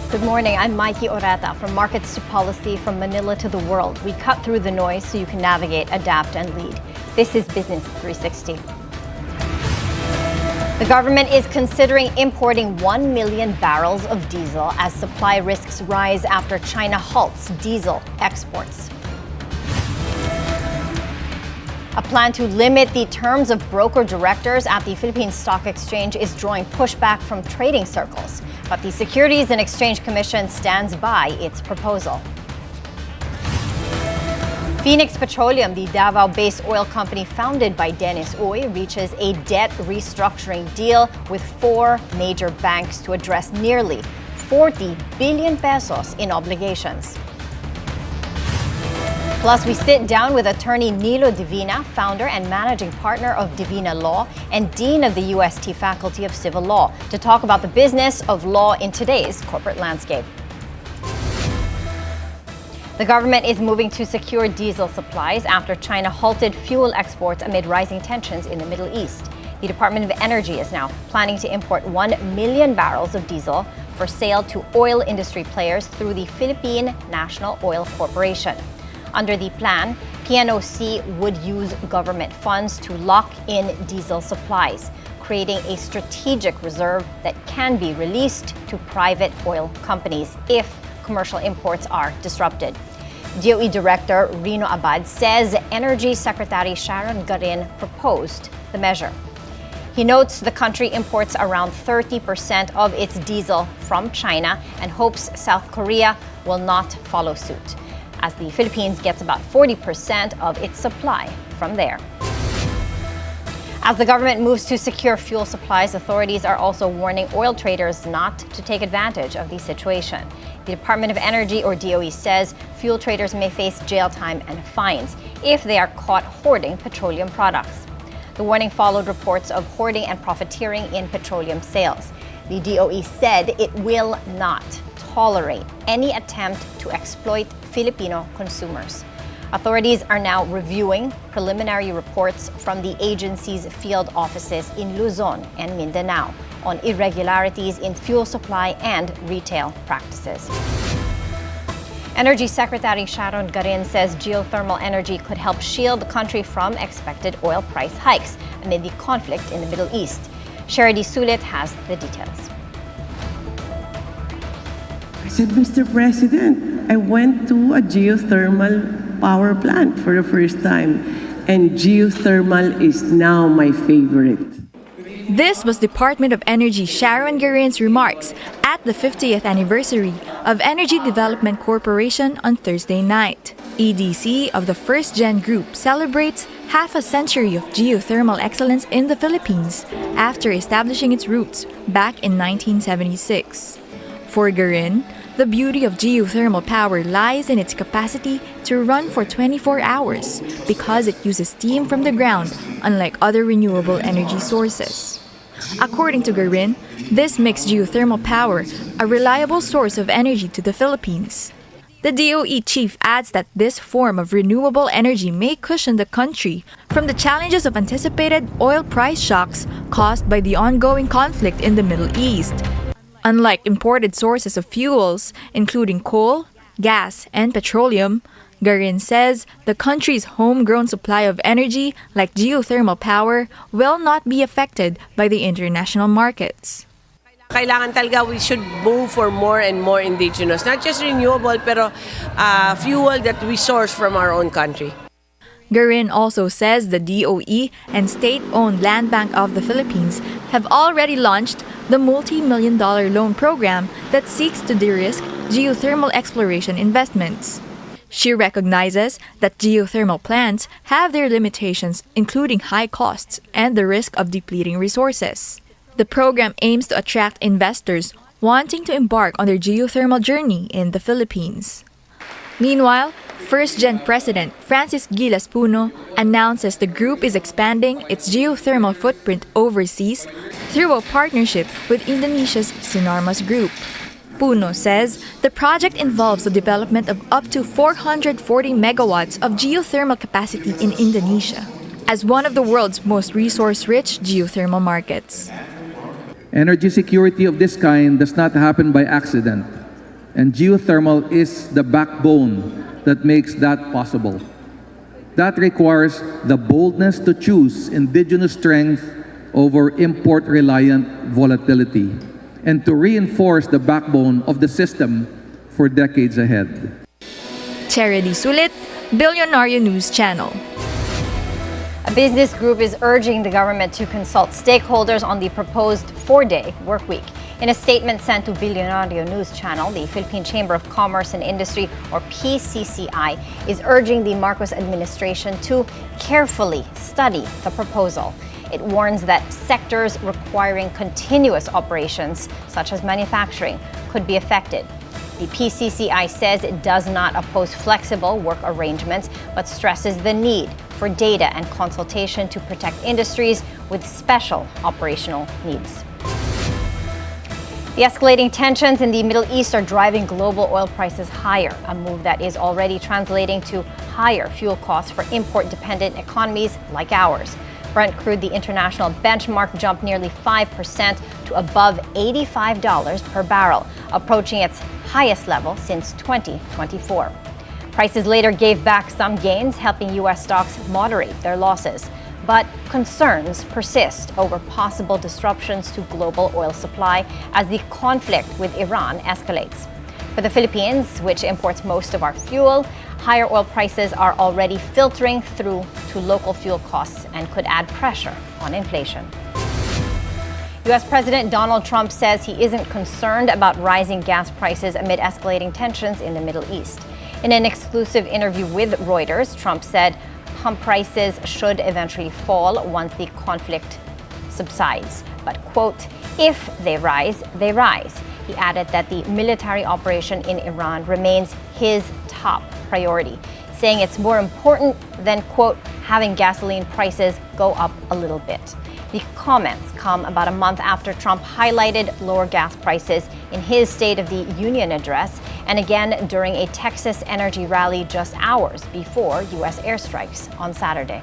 Good morning, I'm Maiki Oreta. From markets to policy, from Manila to the world, we cut through the noise so you can navigate, adapt, and lead. This is Business 360. The government is considering importing 1 million barrels of diesel as supply risks rise after China halts diesel exports. A plan to limit the terms of broker directors at the Philippine Stock Exchange is drawing pushback from trading circles, but the Securities and Exchange Commission stands by its proposal. Phoenix Petroleum, the Davao-based oil company founded by Dennis Uy, reaches a debt restructuring deal with 4 major banks to address nearly 40 billion pesos in obligations. Plus, we sit down with attorney Nilo Divina, founder and managing partner of Divina Law and dean of the UST Faculty of Civil Law, to talk about the business of law in today's corporate landscape. The government is moving to secure diesel supplies after China halted fuel exports amid rising tensions in the Middle East. The Department of Energy is now planning to import 1 million barrels of diesel for sale to oil industry players through the Philippine National Oil Corporation. Under the plan, PNOC would use government funds to lock in diesel supplies, creating a strategic reserve that can be released to private oil companies if commercial imports are disrupted. DOE Director Rino Abad says Energy Secretary Sharon Garin proposed the measure. He notes the country imports around 30% of its diesel from China and hopes South Korea will not follow suit, as the Philippines gets about 40% of its supply from there. As the government moves to secure fuel supplies, authorities are also warning oil traders not to take advantage of the situation. The Department of Energy, or DOE, says fuel traders may face jail time and fines if they are caught hoarding petroleum products. The warning followed reports of hoarding and profiteering in petroleum sales. The DOE said it will not tolerate any attempt to exploit Filipino consumers. Authorities are now reviewing preliminary reports from the agency's field offices in Luzon and Mindanao on irregularities in fuel supply and retail practices. Energy Secretary Sharon Garin says geothermal energy could help shield the country from expected oil price hikes amid the conflict in the Middle East. Sherry Sulit has the details. I said, Mr. President, I went to a geothermal power plant for the first time, and geothermal is now my favorite. This was Department of Energy Sharon Garin's remarks at the 50th anniversary of Energy Development Corporation on Thursday night. EDC of the First Gen Group celebrates half a century of geothermal excellence in the Philippines after establishing its roots back in 1976. For Garin, the beauty of geothermal power lies in its capacity to run for 24 hours because it uses steam from the ground, unlike other renewable energy sources. According to Garin, this makes geothermal power a reliable source of energy to the Philippines. The DOE chief adds that this form of renewable energy may cushion the country from the challenges of anticipated oil price shocks caused by the ongoing conflict in the Middle East. Unlike imported sources of fuels, including coal, gas, and petroleum, Garin says the country's homegrown supply of energy, like geothermal power, will not be affected by the international markets. Kailangan talaga we should move for more and more indigenous, not just renewable, pero fuel that we source from our own country. Garin also says the DOE and state-owned Land Bank of the Philippines have already launched the multi-million-dollar loan program that seeks to de-risk geothermal exploration investments. She recognizes that geothermal plants have their limitations, including high costs and the risk of depleting resources. The program aims to attract investors wanting to embark on their geothermal journey in the Philippines. Meanwhile, First Gen President Francis Gilas Puno announces the group is expanding its geothermal footprint overseas through a partnership with Indonesia's Sinarmas Group. Puno says the project involves the development of up to 440 megawatts of geothermal capacity in Indonesia, as one of the world's most resource-rich geothermal markets. Energy security of this kind does not happen by accident. And geothermal is the backbone that makes that possible. That requires the boldness to choose indigenous strength over import-reliant volatility and to reinforce the backbone of the system for decades ahead. Charity Sulit, Bilyonaryo News Channel. A business group is urging the government to consult stakeholders on the proposed 4-day workweek. In a statement sent to Bilyonaryo News Channel, the Philippine Chamber of Commerce and Industry, or PCCI, is urging the Marcos administration to carefully study the proposal. It warns that sectors requiring continuous operations, such as manufacturing, could be affected. The PCCI says it does not oppose flexible work arrangements, but stresses the need for data and consultation to protect industries with special operational needs. The escalating tensions in the Middle East are driving global oil prices higher, a move that is already translating to higher fuel costs for import-dependent economies like ours. Brent crude, the international benchmark, jumped nearly 5% to above $85 per barrel, approaching its highest level since 2024. Prices later gave back some gains, helping U.S. stocks moderate their losses. But concerns persist over possible disruptions to global oil supply as the conflict with Iran escalates. For the Philippines, which imports most of our fuel, higher oil prices are already filtering through to local fuel costs and could add pressure on inflation. U.S. President Donald Trump says he isn't concerned about rising gas prices amid escalating tensions in the Middle East. In an exclusive interview with Reuters, Trump said pump prices should eventually fall once the conflict subsides. But, quote, if they rise, they rise. He added that the military operation in Iran remains his top priority, saying it's more important than, quote, having gasoline prices go up a little bit. The comments come about a month after Trump highlighted lower gas prices in his State of the Union address and again during a Texas energy rally just hours before U.S. airstrikes on Saturday.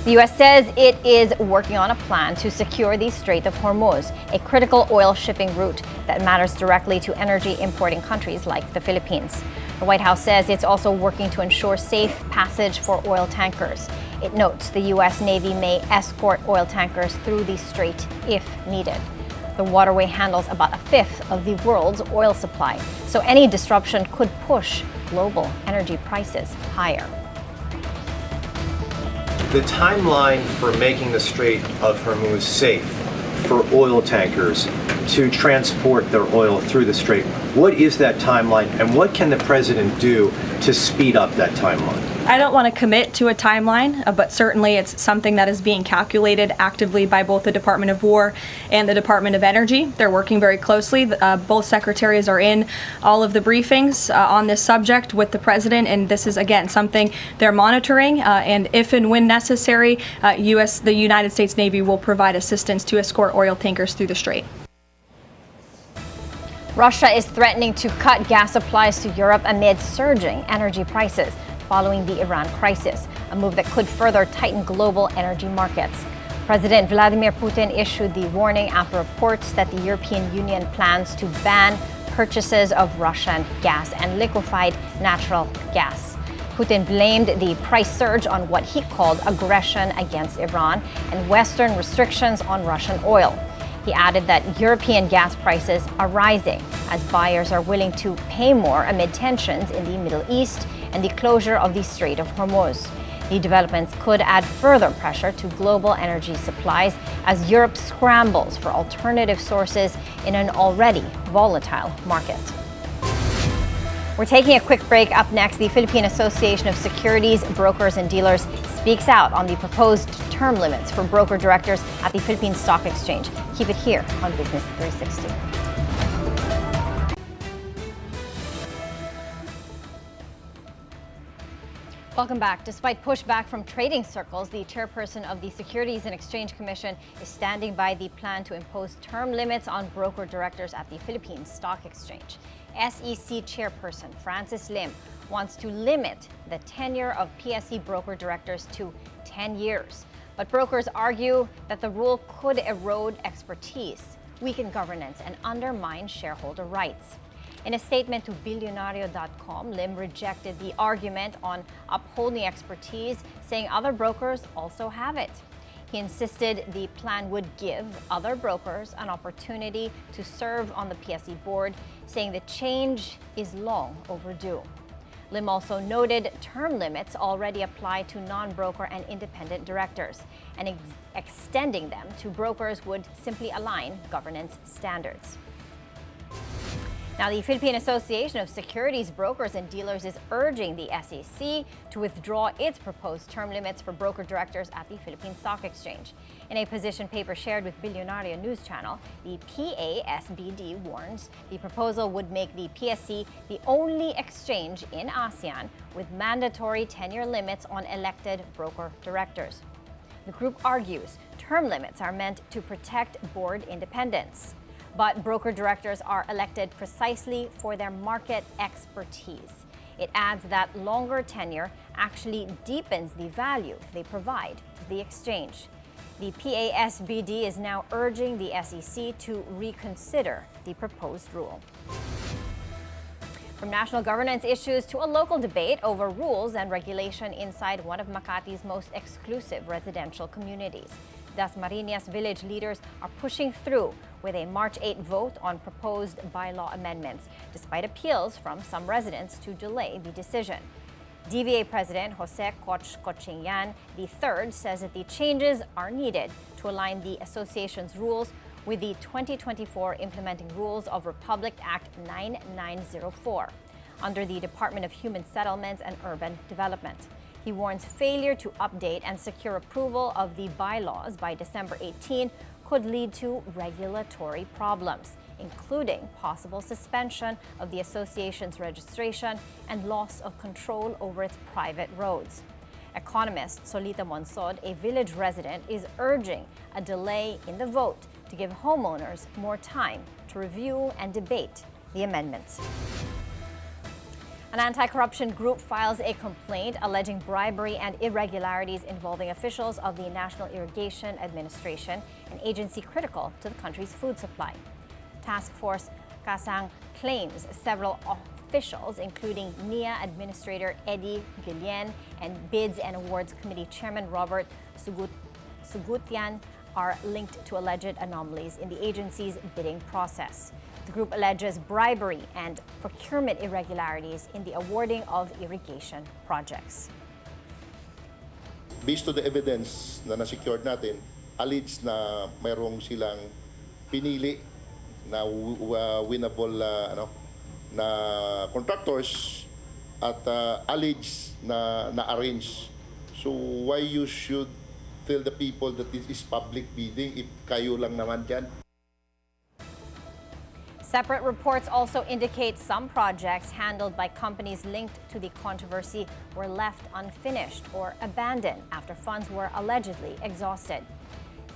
The U.S. says it is working on a plan to secure the Strait of Hormuz, a critical oil shipping route that matters directly to energy importing countries like the Philippines. The White House says it's also working to ensure safe passage for oil tankers. It notes the U.S. Navy may escort oil tankers through the strait if needed. The waterway handles about a fifth of the world's oil supply, so any disruption could push global energy prices higher. The timeline for making the Strait of Hormuz safe for oil tankers to transport their oil through the strait, what is that timeline and what can the president do to speed up that timeline? I don't want to commit to a timeline, but certainly it's something that is being calculated actively by both the Department of War and the Department of Energy. They're working very closely. Both secretaries are in all of the briefings on this subject with the president, and this is, again, something they're monitoring. And if and when necessary, the United States Navy will provide assistance to escort oil tankers through the strait. Russia is threatening to cut gas supplies to Europe amid surging energy prices following the Iran crisis, a move that could further tighten global energy markets. President Vladimir Putin issued the warning after reports that the European Union plans to ban purchases of Russian gas and liquefied natural gas. Putin blamed the price surge on what he called aggression against Iran and Western restrictions on Russian oil. He added that European gas prices are rising as buyers are willing to pay more amid tensions in the Middle East and the closure of the Strait of Hormuz. The developments could add further pressure to global energy supplies as Europe scrambles for alternative sources in an already volatile market. We're taking a quick break. Up next, the Philippine Association of Securities Brokers and Dealers speaks out on the proposed term limits for broker directors at the Philippine Stock Exchange. Keep it here on Business 360. Welcome back. Despite pushback from trading circles, the chairperson of the Securities and Exchange Commission is standing by the plan to impose term limits on broker directors at the Philippine Stock Exchange. SEC chairperson Francis Lim wants to limit the tenure of PSE broker directors to 10 years. But brokers argue that the rule could erode expertise, weaken governance, and undermine shareholder rights. In a statement to Bilyonaryo.com, Lim rejected the argument on upholding expertise, saying other brokers also have it. He insisted the plan would give other brokers an opportunity to serve on the PSE board, saying the change is long overdue. Lim also noted term limits already apply to non-broker and independent directors, and extending them to brokers would simply align governance standards. Now, the Philippine Association of Securities Brokers and Dealers is urging the SEC to withdraw its proposed term limits for broker directors at the Philippine Stock Exchange. In a position paper shared with Bilyonaryo News Channel, the PASBD warns the proposal would make the PSC the only exchange in ASEAN with mandatory tenure limits on elected broker directors. The group argues term limits are meant to protect board independence. But broker directors are elected precisely for their market expertise. It adds that longer tenure actually deepens the value they provide to the exchange. The PASBD is now urging the SEC to reconsider the proposed rule. From national governance issues to a local debate over rules and regulation inside one of Makati's most exclusive residential communities. Dasmariñas village leaders are pushing through with a March 8 vote on proposed bylaw amendments, despite appeals from some residents to delay the decision. DVA President Jose Cochinyan III says that the changes are needed to align the association's rules with the 2024 Implementing Rules of Republic Act 9904 under the Department of Human Settlements and Urban Development. He warns failure to update and secure approval of the bylaws by December 18 could lead to regulatory problems, including possible suspension of the association's registration and loss of control over its private roads. Economist Solita Monsod, a village resident, is urging a delay in the vote to give homeowners more time to review and debate the amendments. An anti-corruption group files a complaint alleging bribery and irregularities involving officials of the National Irrigation Administration, an agency critical to the country's food supply. Task Force Kasang claims several officials, including NIA Administrator Eddie Guillen and Bids and Awards Committee Chairman Robert Sugutian, are linked to alleged anomalies in the agency's bidding process. The group alleges bribery and procurement irregularities in the awarding of irrigation projects. Based to the evidence na na-secured natin, alleged na mayroong silang pinili na winnable na contractors at alleged na arrange. So why you should tell the people that this is public bidding if kayo lang naman dyan? Separate reports also indicate some projects handled by companies linked to the controversy were left unfinished or abandoned after funds were allegedly exhausted.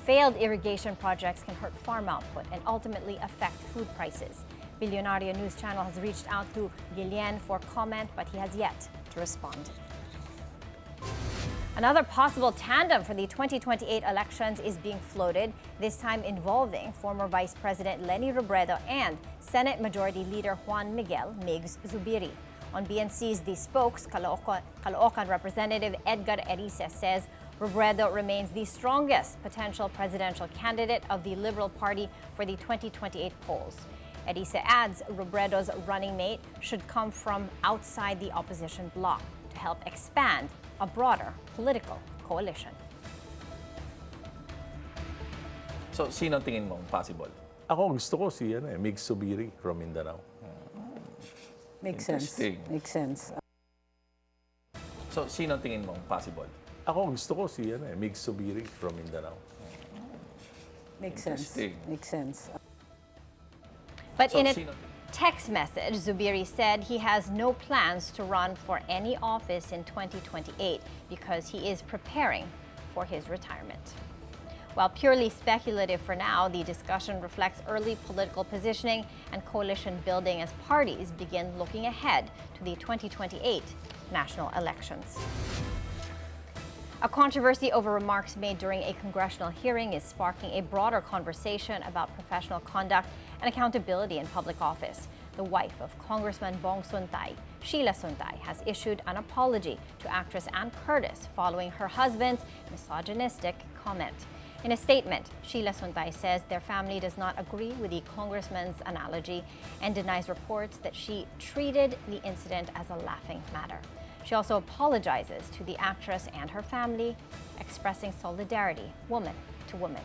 Failed irrigation projects can hurt farm output and ultimately affect food prices. Bilyonaryo News Channel has reached out to Guillen for comment, but he has yet to respond. Another possible tandem for the 2028 elections is being floated, this time involving former Vice President Leni Robredo and Senate Majority Leader Juan Miguel Migs Zubiri. On BNC's The Spokes, Caloocan Representative Edgar Erice says Robredo remains the strongest potential presidential candidate of the Liberal Party for the 2028 polls. Erice adds Robredo's running mate should come from outside the opposition bloc to help expand a broader political coalition. So, sino tingin mo possible? Ako gusto ko si Migs Zubiri from Mindanao. Makes sense. Makes sense. So, sino tingin mo possible? Ako gusto ko si Migs Zubiri from Mindanao. Makes sense. Makes sense. But So, in a sino- text message, Zubiri said he has no plans to run for any office in 2028 because he is preparing for his retirement. While purely speculative for now, the discussion reflects early political positioning and coalition building as parties begin looking ahead to the 2028 national elections. A controversy over remarks made during a congressional hearing is sparking a broader conversation about professional conduct and accountability in public office. The wife of Congressman Bong Suntay, Sheila Suntay, has issued an apology to actress Ann Curtis following her husband's misogynistic comment. In a statement, Sheila Suntay says their family does not agree with the congressman's analogy and denies reports that she treated the incident as a laughing matter. She also apologizes to the actress and her family, expressing solidarity, woman to woman.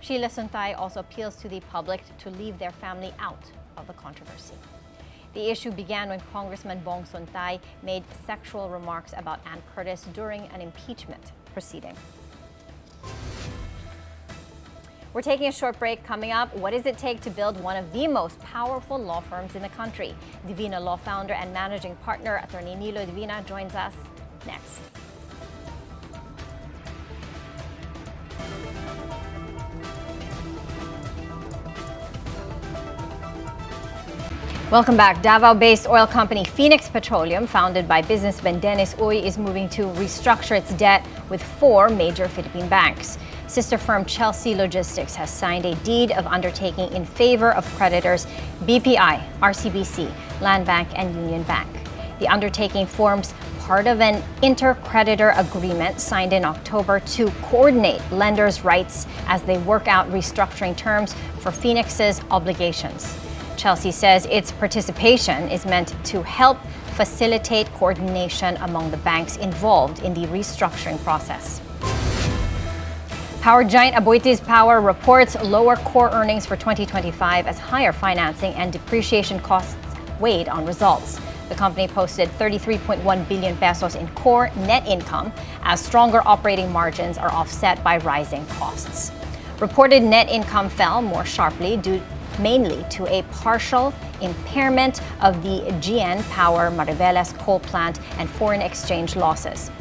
Sheila Suntay also appeals to the public to leave their family out of the controversy. The issue began when Congressman Bong Suntay made sexual remarks about Ann Curtis during an impeachment proceeding. We're taking a short break. Coming up, what does it take to build one of the most powerful law firms in the country? Divina Law founder and managing partner, Attorney Nilo Divina, joins us next. Welcome back. Davao-based oil company Phoenix Petroleum, founded by businessman Dennis Uy, is moving to restructure its debt with 4 major Philippine banks. Sister firm Chelsea Logistics has signed a deed of undertaking in favor of creditors BPI, RCBC, Land Bank, and Union Bank. The undertaking forms part of an inter-creditor agreement signed in October to coordinate lenders' rights as they work out restructuring terms for Phoenix's obligations. Chelsea says its participation is meant to help facilitate coordination among the banks involved in the restructuring process. Power giant Aboitiz Power reports lower core earnings for 2025 as higher financing and depreciation costs weighed on results. The company posted 33.1 billion pesos in core net income as stronger operating margins are offset by rising costs. Reported net income fell more sharply due mainly to a partial impairment of the GN Power Mariveles coal plant and foreign exchange losses.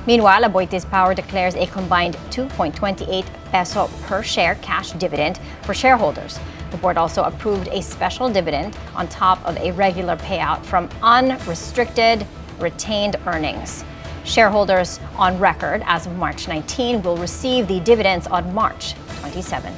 Meanwhile, Aboitiz Power declares a combined 2.28 peso per share cash dividend for shareholders. The board also approved a special dividend on top of a regular payout from unrestricted retained earnings. Shareholders on record as of March 19 will receive the dividends on March 27.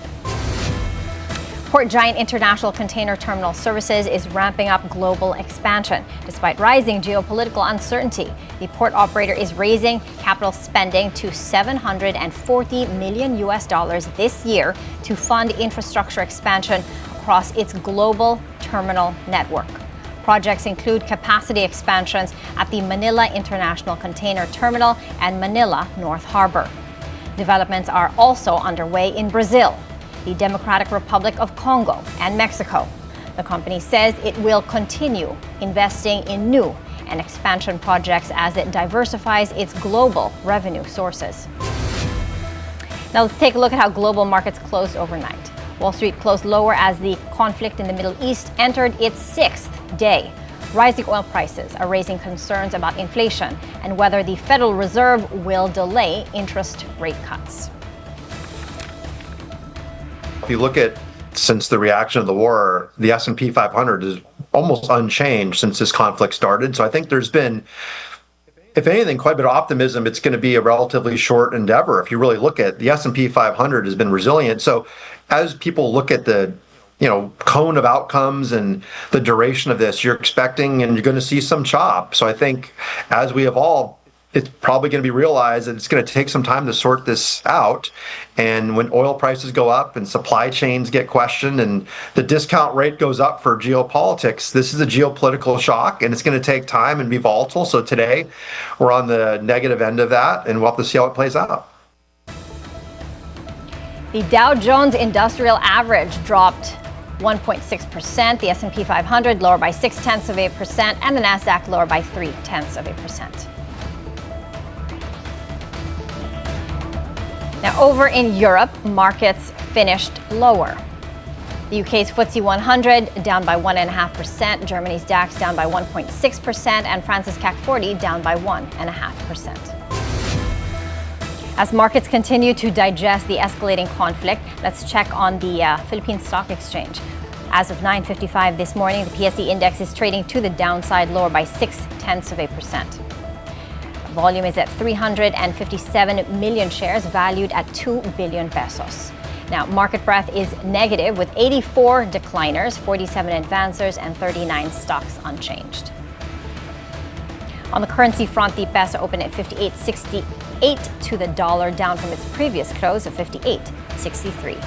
Port giant International Container Terminal Services is ramping up global expansion. Despite rising geopolitical uncertainty, the port operator is raising capital spending to $740 million this year to fund infrastructure expansion across its global terminal network. Projects include capacity expansions at the Manila International Container Terminal and Manila North Harbor. Developments are also underway in Brazil, the Democratic Republic of Congo, and Mexico. The company says it will continue investing in new and expansion projects as it diversifies its global revenue sources. Now let's take a look at how global markets closed overnight. Wall Street closed lower as the conflict in the Middle East entered its 6th day. Rising oil prices are raising concerns about inflation and whether the Federal Reserve will delay interest rate cuts. If you look at since the reaction of the war, the S&P 500 is almost unchanged since this conflict started. So I think there's been, if anything, quite a bit of optimism. It's going to be a relatively short endeavor. If you really look at the S&P 500 has been resilient. So as people look at the cone of outcomes and the duration of this, you're expecting and you're going to see some chop. So I think as we evolve, it's probably going to be realized that it's going to take some time to sort this out. And when oil prices go up and supply chains get questioned and the discount rate goes up for geopolitics, this is a geopolitical shock and it's going to take time and be volatile. So today we're on the negative end of that and we'll have to see how it plays out. The Dow Jones Industrial Average dropped 1.6%, the S&P 500 lower by 0.6%, and the Nasdaq lower by 0.3%. Now, over in Europe, markets finished lower. The UK's FTSE 100 down by 1.5%, Germany's DAX down by 1.6%, and France's CAC 40 down by 1.5%. As markets continue to digest the escalating conflict, let's check on the Philippine Stock Exchange. As of 9:55 this morning, the PSE index is trading to the downside, lower by 0.6%. Volume is at 357 million shares, valued at 2 billion pesos. Now, market breadth is negative with 84 decliners, 47 advancers, and 39 stocks unchanged. On the currency front, the peso opened at 58.68 to the dollar, down from its previous close of 58.63.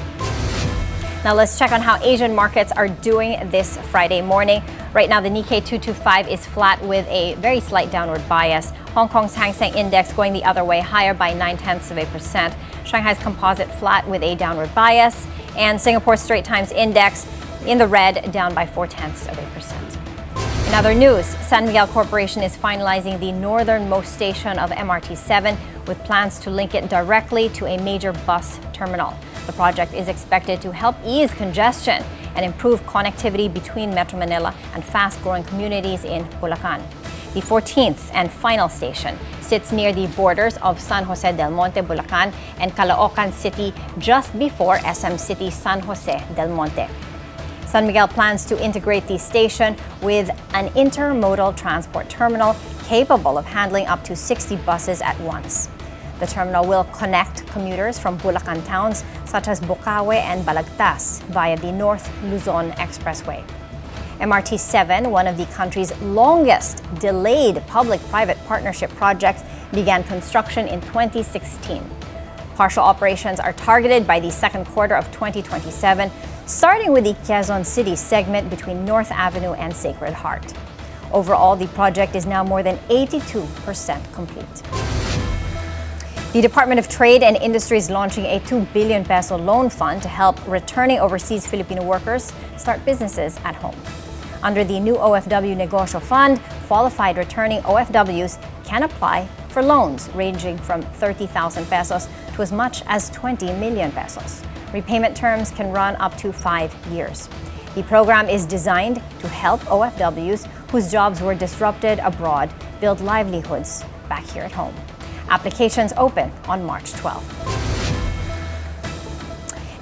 Now let's check on how Asian markets are doing this Friday morning. Right now, the Nikkei 225 is flat with a very slight downward bias. Hong Kong's Hang Seng Index going the other way, higher by 0.9%. Shanghai's Composite flat with a downward bias. And Singapore's Straits Times Index in the red, down by 0.4%. In other news, San Miguel Corporation is finalizing the northernmost station of MRT-7 with plans to link it directly to a major bus terminal. The project is expected to help ease congestion and improve connectivity between Metro Manila and fast-growing communities in Bulacan. The 14th and final station sits near the borders of San Jose del Monte, Bulacan, and Caloocan City, just before SM City San Jose del Monte. San Miguel plans to integrate the station with an intermodal transport terminal capable of handling up to 60 buses at once. The terminal will connect commuters from Bulacan towns such as Bocaue and Balagtas via the North Luzon Expressway. MRT-7, one of the country's longest delayed public-private partnership projects, began construction in 2016. Partial operations are targeted by the second quarter of 2027, starting with the Quezon City segment between North Avenue and Sacred Heart. Overall, the project is now more than 82% complete. The Department of Trade and Industry is launching a 2 billion peso loan fund to help returning overseas Filipino workers start businesses at home. Under the new OFW Negosyo Fund, qualified returning OFWs can apply for loans ranging from 30,000 pesos to as much as 20 million pesos. Repayment terms can run up to 5 years. The program is designed to help OFWs whose jobs were disrupted abroad build livelihoods back here at home. Applications open on March 12th.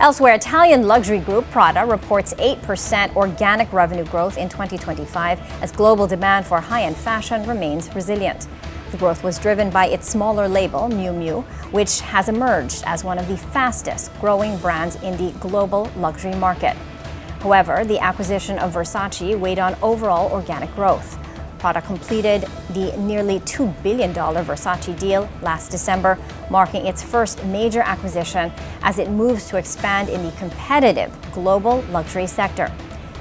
Elsewhere, Italian luxury group Prada reports 8% organic revenue growth in 2025 as global demand for high-end fashion remains resilient. The growth was driven by its smaller label, Miu Miu, which has emerged as one of the fastest growing brands in the global luxury market. However, the acquisition of Versace weighed on overall organic growth. Prada completed the nearly $2 billion Versace deal last December, marking its first major acquisition as it moves to expand in the competitive global luxury sector.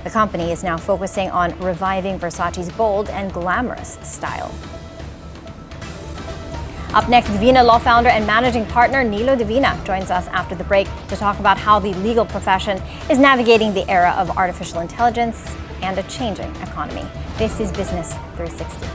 The company is now focusing on reviving Versace's bold and glamorous style. Up next, Divina Law founder and managing partner Nilo Divina joins us after the break to talk about how the legal profession is navigating the era of artificial intelligence and a changing economy. This is Business 360.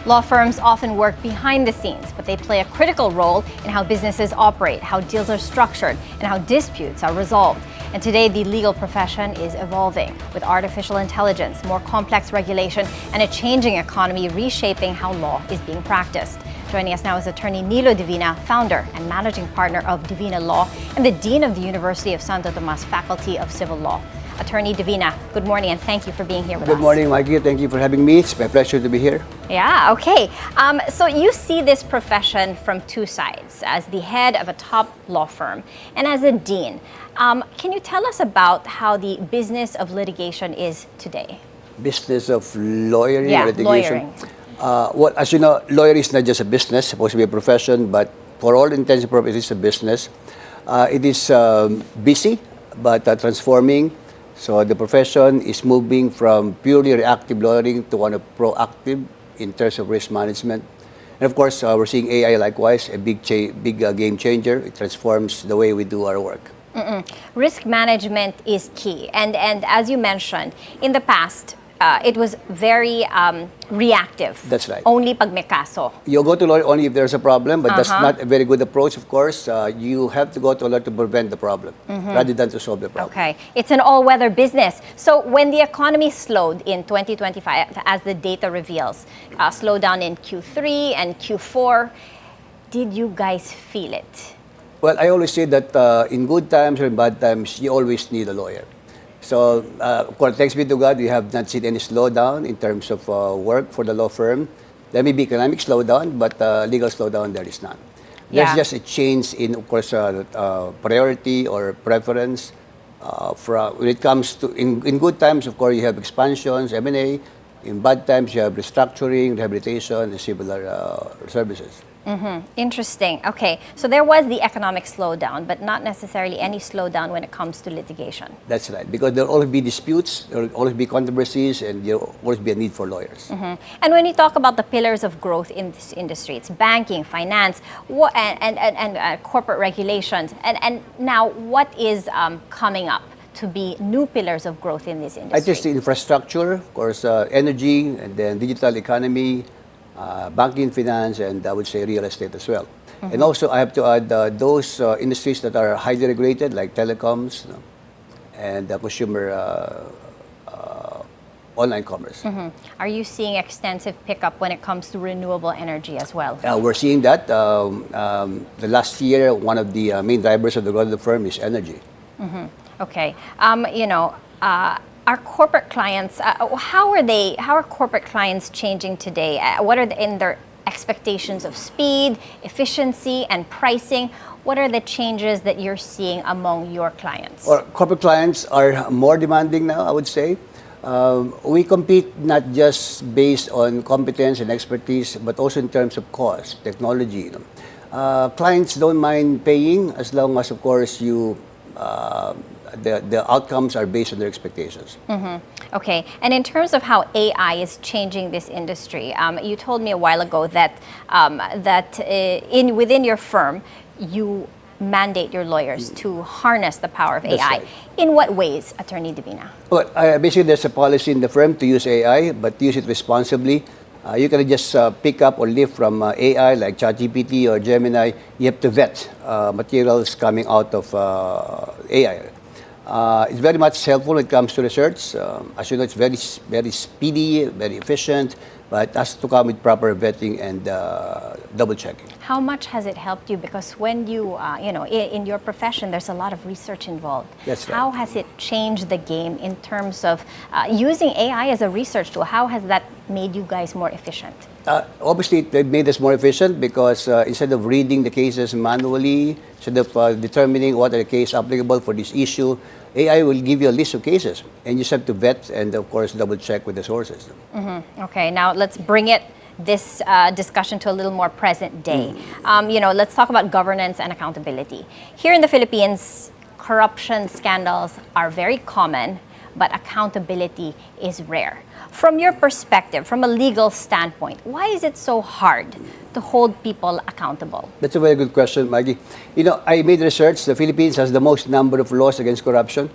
Law firms often work behind the scenes, but they play a critical role in how businesses operate, how deals are structured, and how disputes are resolved. And today, the legal profession is evolving with artificial intelligence, more complex regulation, and a changing economy reshaping how law is being practiced. Joining us now is attorney Nilo Divina, founder and managing partner of Divina Law and the Dean of the University of Santo Tomas Faculty of Civil Law. Attorney Divina, good morning and thank you for being here with us. Good morning, Maiki. Thank you for having me. It's my pleasure to be here. Yeah, okay. So you see this profession from two sides, as the head of a top law firm and as a dean. Can you tell us about how the business of litigation is today? Business of lawyering, yeah, litigation? Lawyering. Well, as you know, lawyer is not just a business, it's supposed to be a profession, but for all intents and purposes, it's a business. It is busy, but transforming. So the profession is moving from purely reactive lawyering to one of proactive in terms of risk management. And of course, we're seeing AI likewise, a big game changer. It transforms the way we do our work. Risk management is key. And as you mentioned, in the past, it was very reactive. That's right. Only pag may kaso. You go to lawyer only if there's a problem, but that's not a very good approach, of course. You have to go to a lawyer to prevent the problem rather than to solve the problem. Okay. It's an all-weather business. So when the economy slowed in 2025, as the data reveals, slowed down in Q3 and Q4, did you guys feel it? Well, I always say that in good times or in bad times, you always need a lawyer. So, of course, thanks be to God, we have not seen any slowdown in terms of work for the law firm. There may be economic slowdown, but legal slowdown there is none. There's Yeah. just a change in, of course, priority or preference. When it comes to, in good times, of course, you have expansions, M&A. In bad times, you have restructuring, rehabilitation, and similar services. Interesting. Okay, so there was the economic slowdown, but not necessarily any slowdown when it comes to litigation. That's right, because there will always be disputes, there will always be controversies, and there will always be a need for lawyers. And when you talk about the pillars of growth in this industry, it's banking, finance, and corporate regulations. And now, what is coming up to be new pillars of growth in this industry? I just the infrastructure, of course, energy, and then digital economy, banking, finance, and I would say real estate as well. And also, I have to add those industries that are highly regulated, like telecoms, and consumer online commerce. Are you seeing extensive pickup when it comes to renewable energy as well? We're seeing that. The last year, one of the main drivers of the growth of the firm is energy. Okay. Our corporate clients, how are corporate clients changing today? What are in their expectations of speed, efficiency, and pricing? What are the changes that you're seeing among your clients? Well, corporate clients are more demanding now, I would say. We compete not just based on competence and expertise, but also in terms of cost, technology. Clients don't mind paying as long as, of course, the outcomes are based on their expectations. Okay, and in terms of how AI is changing this industry, you told me a while ago that within your firm, you mandate your lawyers to harness the power of AI. Right. In what ways, Attorney Divina? Well, basically, there's a policy in the firm to use AI, but use it responsibly. You can just pick up or lift from AI like ChatGPT or Gemini. You have to vet materials coming out of AI. It's very much helpful when it comes to research. As you know, it's very speedy, very efficient, but it has to come with proper vetting and double checking. How much has it helped you? Because when you, in your profession, there's a lot of research involved. That's right. How has it changed the game in terms of using AI as a research tool? How has that made you guys more efficient? Obviously, it made us more efficient because instead of reading the cases manually, instead of determining what are the cases applicable for this issue, AI will give you a list of cases, and you just have to vet and, of course, double check with the sources. Okay, now let's bring this discussion to a little more present day. Let's talk about governance and accountability. Here in the Philippines, corruption scandals are very common, but accountability is rare. From your perspective, from a legal standpoint, why is it so hard to hold people accountable? That's a very good question, Maggie. I made research. The Philippines has the most number of laws against corruption,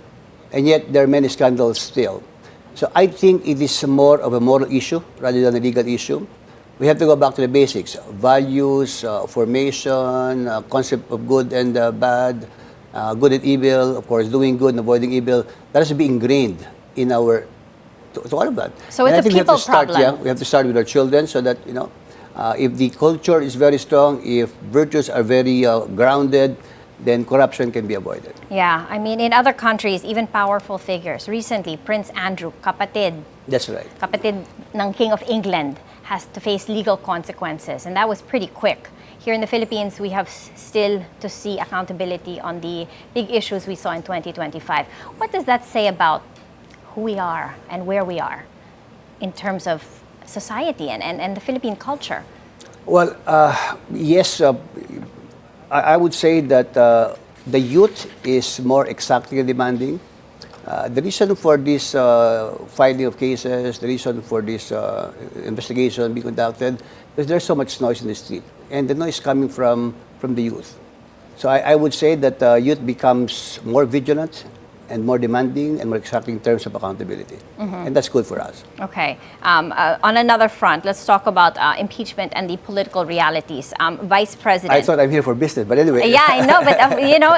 and yet there are many scandals still. So I think it is more of a moral issue rather than a legal issue. We have to go back to the basics: values, formation, concept of good and bad, good and evil, of course, doing good and avoiding evil. That has to be ingrained in our to all of that. So it's a people problem. We have to start with our children so that, if the culture is very strong, if virtues are very grounded, then corruption can be avoided. Yeah, I mean, in other countries, even powerful figures. Recently, Prince Andrew, kapatid. That's right. Kapatid ng King of England, has to face legal consequences, and that was pretty quick. Here in the Philippines, we have still to see accountability on the big issues we saw in 2025. What does that say about who we are and where we are in terms of society and the Philippine culture? Well, yes, I would say that the youth is more exactly demanding. The reason for this filing of cases, the reason for this investigation being conducted, is there's so much noise in the street, and the noise coming from the youth. So I would say that youth becomes more vigilant and more demanding and more exacting in terms of accountability. And that's good for us. Okay. On another front, let's talk about impeachment and the political realities. Vice President... I thought I'm here for business, but anyway. Yeah, I know, but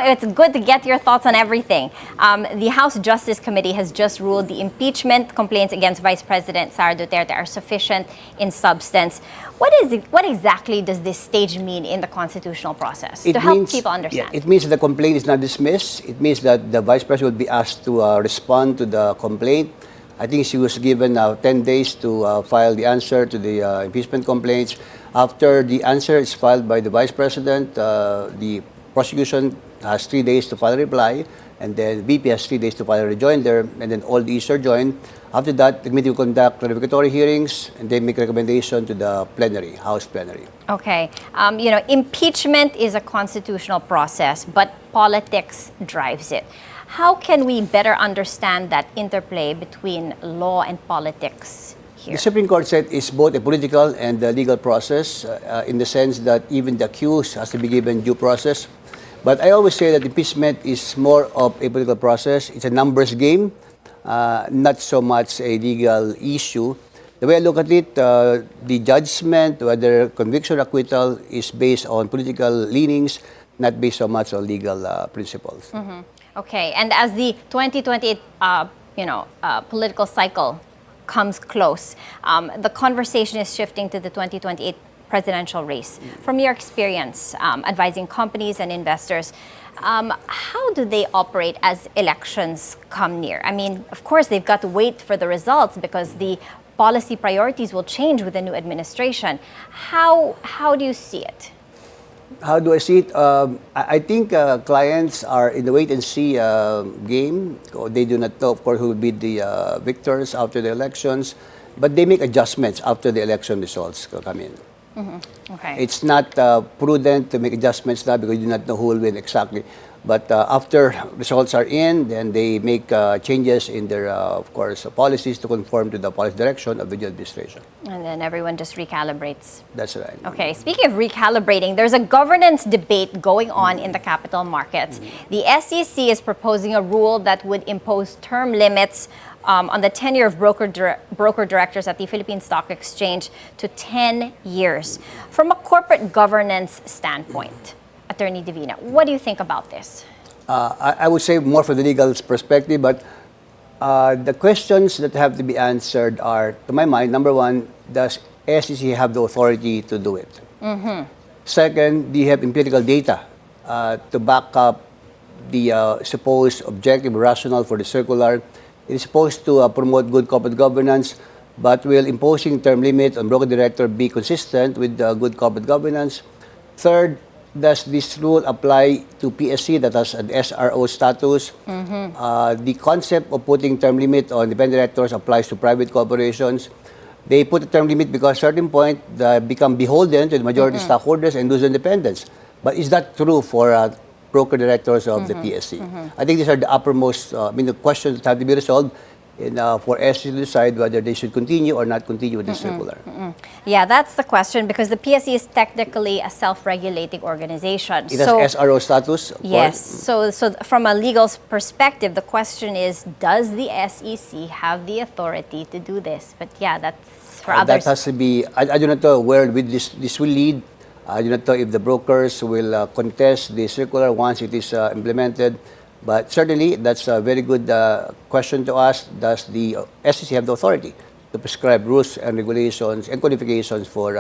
it's good to get your thoughts on everything. The House Justice Committee has just ruled the impeachment complaints against Vice President Sara Duterte are sufficient in substance. What exactly does this stage mean in the constitutional process to help people understand? Yeah, it means that the complaint is not dismissed. It means that the Vice President will be asked to respond to the complaint. I think she was given 10 days to file the answer to the impeachment complaints. After the answer is filed by the Vice President, the prosecution has 3 days to file a reply, and then VP has 3 days to file a rejoinder, and then all the issues are joined. After that, the committee will conduct clarificatory hearings, and they make recommendation to the plenary, House plenary. Okay. Impeachment is a constitutional process, but politics drives it. How can we better understand that interplay between law and politics here? The Supreme Court said it's both a political and a legal process in the sense that even the accused has to be given due process. But I always say that impeachment is more of a political process. It's a numbers game, not so much a legal issue. The way I look at it, the judgment, whether conviction or acquittal, is based on political leanings, not based so much on legal principles. Mm-hmm. Okay, and as the 2028, political cycle comes close, the conversation is shifting to the 2028 presidential race. From your experience advising companies and investors, how do they operate as elections come near? I mean, of course, they've got to wait for the results because the policy priorities will change with the new administration. How do you see it? How do I see it? I think clients are in the wait-and-see game. They do not know, of course, who will be the victors after the elections, but they make adjustments after the election results come in. Mm-hmm. Okay. It's not prudent to make adjustments now because you do not know who will win exactly. But after results are in, then they make changes in their, of course, policies to conform to the policy direction of the new administration. And then everyone just recalibrates. That's right. Okay, speaking of recalibrating, there's a governance debate going on in the capital markets. The SEC is proposing a rule that would impose term limits on the tenure of broker directors at the Philippine Stock Exchange to 10 years. From a corporate governance standpoint, Attorney Divina, what do you think about this? I would say more from the legal perspective, but the questions that have to be answered are, to my mind, number one, does SEC have the authority to do it? Mm-hmm. Second, do you have empirical data to back up the supposed objective rationale for the circular? It is supposed to promote good corporate governance, but will imposing term limit on broker director be consistent with good corporate governance? Third, does this rule apply to PSC that has an SRO status? Mm-hmm. The concept of putting term limit on independent directors applies to private corporations. They put a term limit because at a certain point they become beholden to the majority stockholders and lose independence. But is that true for broker directors of the PSC? I think these are the uppermost, the questions that have to be resolved for SEC to decide whether they should continue or not continue with the circular. Yeah, that's the question because the PSC is technically a self-regulating organization. It has SRO status? Yes. So from a legal perspective, the question is, does the SEC have the authority to do this? But yeah, that's for others. That has to be, I do not know where this will lead. I do not know if the brokers will contest the circular once it is implemented. But certainly, that's a very good question to ask. Does the SEC have the authority to prescribe rules and regulations and qualifications for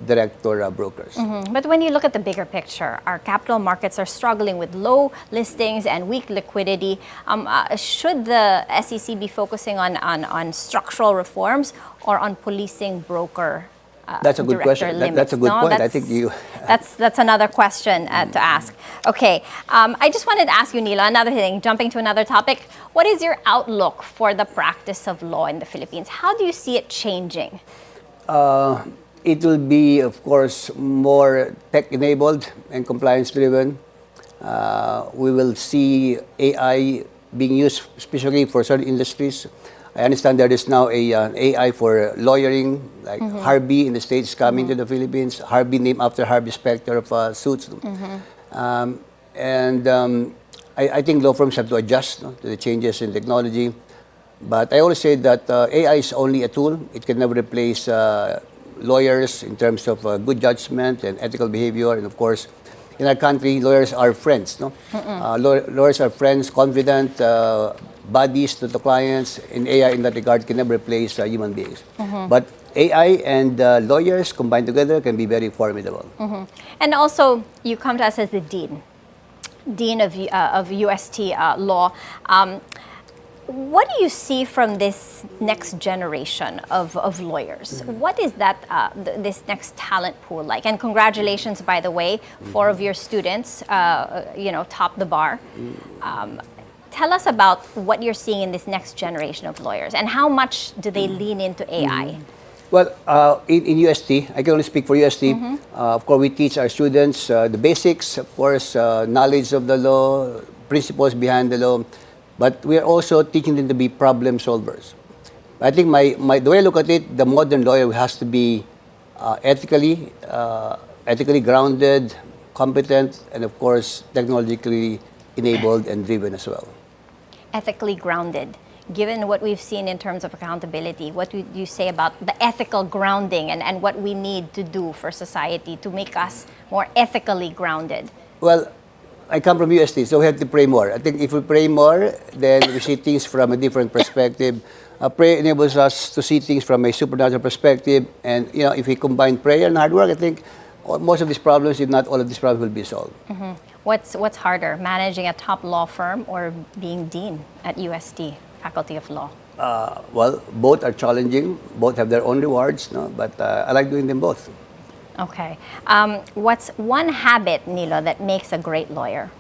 director brokers? But when you look at the bigger picture, our capital markets are struggling with low listings and weak liquidity. Should the SEC be focusing on structural reforms or on policing broker That's a good question. That's a good point. I think you... That's another question to ask. Okay, I just wanted to ask you, Nilo, another thing, jumping to another topic. What is your outlook for the practice of law in the Philippines? How do you see it changing? It will be, of course, more tech-enabled and compliance-driven. We will see AI being used especially for certain industries. I understand there is now an AI for lawyering, like Harvey in the States coming to the Philippines. Harvey named after Harvey Specter of Suits. I think law firms have to adjust to the changes in technology. But I always say that AI is only a tool. It can never replace lawyers in terms of good judgment and ethical behavior. And of course, in our country, lawyers are friends. Lawyers are friends, confident, buddies to the clients. In AI, in that regard, can never replace human beings. But AI and lawyers combined together can be very formidable. And also, you come to us as the dean of UST law. What do you see from this next generation of lawyers? What is that, this next talent pool like? And congratulations, by the way, 4 of your students, top the bar. Tell us about what you're seeing in this next generation of lawyers and how much do they lean into AI? Well, in UST, I can only speak for UST. Of course, we teach our students the basics, of course, knowledge of the law, principles behind the law, but we are also teaching them to be problem solvers. I think the way I look at it, the modern lawyer has to be ethically grounded, competent, and of course, technologically enabled and driven as well. Ethically grounded. Given what we've seen in terms of accountability, what would you say about the ethical grounding and what we need to do for society to make us more ethically grounded? Well, I come from UST, so we have to pray more. I think if we pray more, then we see things from a different perspective. Prayer enables us to see things from a supernatural perspective, and if we combine prayer and hard work, I think most of these problems, if not all of these problems, will be solved. What's harder, managing a top law firm or being dean at UST, Faculty of Law? Well, both are challenging. Both have their own rewards, but I like doing them both. Okay. What's one habit, Nilo, that makes a great lawyer?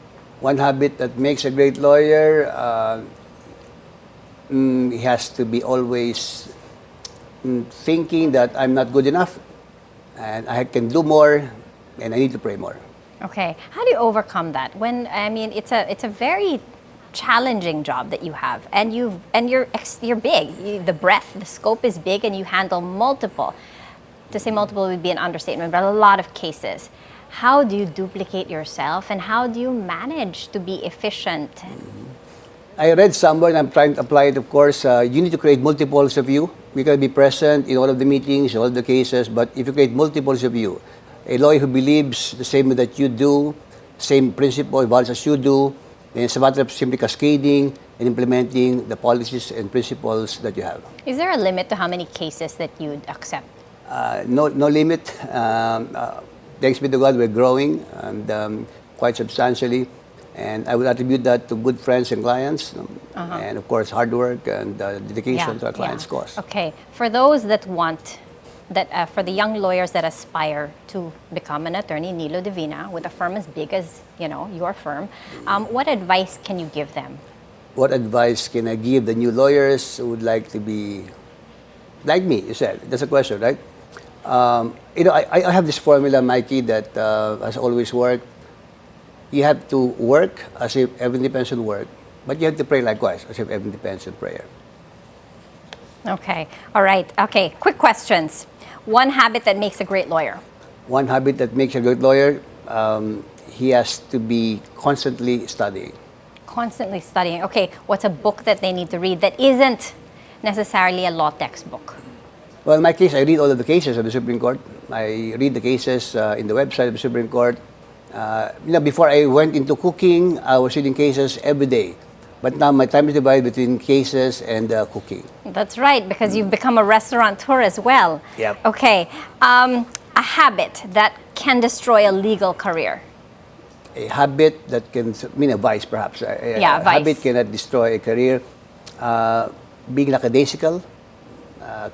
One habit that makes a great lawyer, he has to be always thinking that I'm not good enough and I can do more and I need to pray more. Okay. How do you overcome that? It's a very challenging job that you have, and you're big. The breadth, the scope is big, and you handle multiple. To say multiple would be an understatement, but a lot of cases. How do you duplicate yourself, and how do you manage to be efficient? I read somewhere, and I'm trying to apply it, of course, you need to create multiples of you. You can be present in all of the meetings, all of the cases, but if you create multiples of you, a lawyer who believes the same that you do, same principle, values as you do, and it's a matter of simply cascading and implementing the policies and principles that you have. Is there a limit to how many cases that you'd accept? No limit. Thanks be to God, we're growing and quite substantially. And I would attribute that to good friends and clients, and of course, hard work and dedication to our clients' cause. Okay. For those that for the young lawyers that aspire to become an attorney, Nilo Divina, with a firm as big as your firm, what advice can you give them? What advice can I give the new lawyers who would like to be like me? You said that's a question, right? I have this formula, Maiki, that has always worked. You have to work as if everything depends on work, but you have to pray likewise, as if everything depends on prayer. Okay. All right. Okay. Quick questions. One habit that makes a great lawyer. One habit that makes a good lawyer, he has to be constantly studying. Constantly studying. Okay. What's a book that they need to read that isn't necessarily a law textbook? Well, in my case, I read all of the cases of the Supreme Court. I read the cases in the website of the Supreme Court. Before I went into cooking, I was reading cases every day. But now my time is divided between cases and cooking. That's right, because you've become a restaurateur as well. Yep. Okay. A habit that can destroy a legal career. A habit that can, a vice perhaps. A vice. Habit cannot destroy a career. Being lackadaisical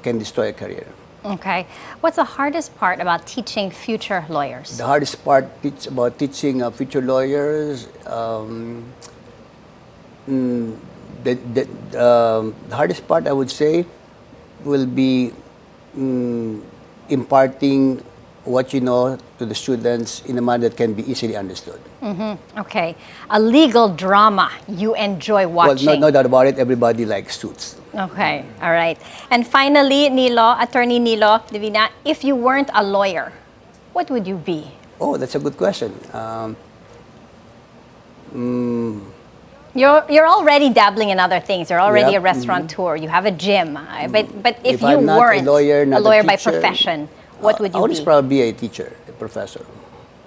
can destroy a career. Okay. What's the hardest part about teaching future lawyers? The hardest part about teaching future lawyers, the hardest part, I would say, will be imparting what you know to the students in a manner that can be easily understood. Okay. A legal drama you enjoy watching. Well, no doubt about it. Everybody likes suits. Okay. All right. And finally, Attorney Nilo Divina, if you weren't a lawyer, what would you be? Oh, that's a good question. You're already dabbling in other things. You're already a restaurateur. You have a gym. But if you weren't a lawyer teacher, by profession, what would you I would be? probably be a teacher, a professor.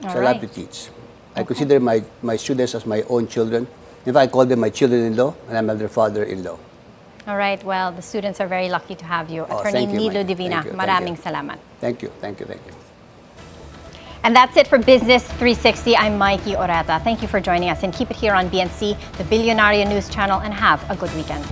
So I love to teach. I consider my students as my own children. In fact, I call them my children-in-law, and I'm their father-in-law. All right. Well, the students are very lucky to have you. Attorney Thank you, Nilo Maiki. Divina, maraming salamat. Thank you. And that's it for Business 360. I'm Maiki Oreta. Thank you for joining us, and keep it here on BNC, the Bilyonaryo News Channel, and have a good weekend.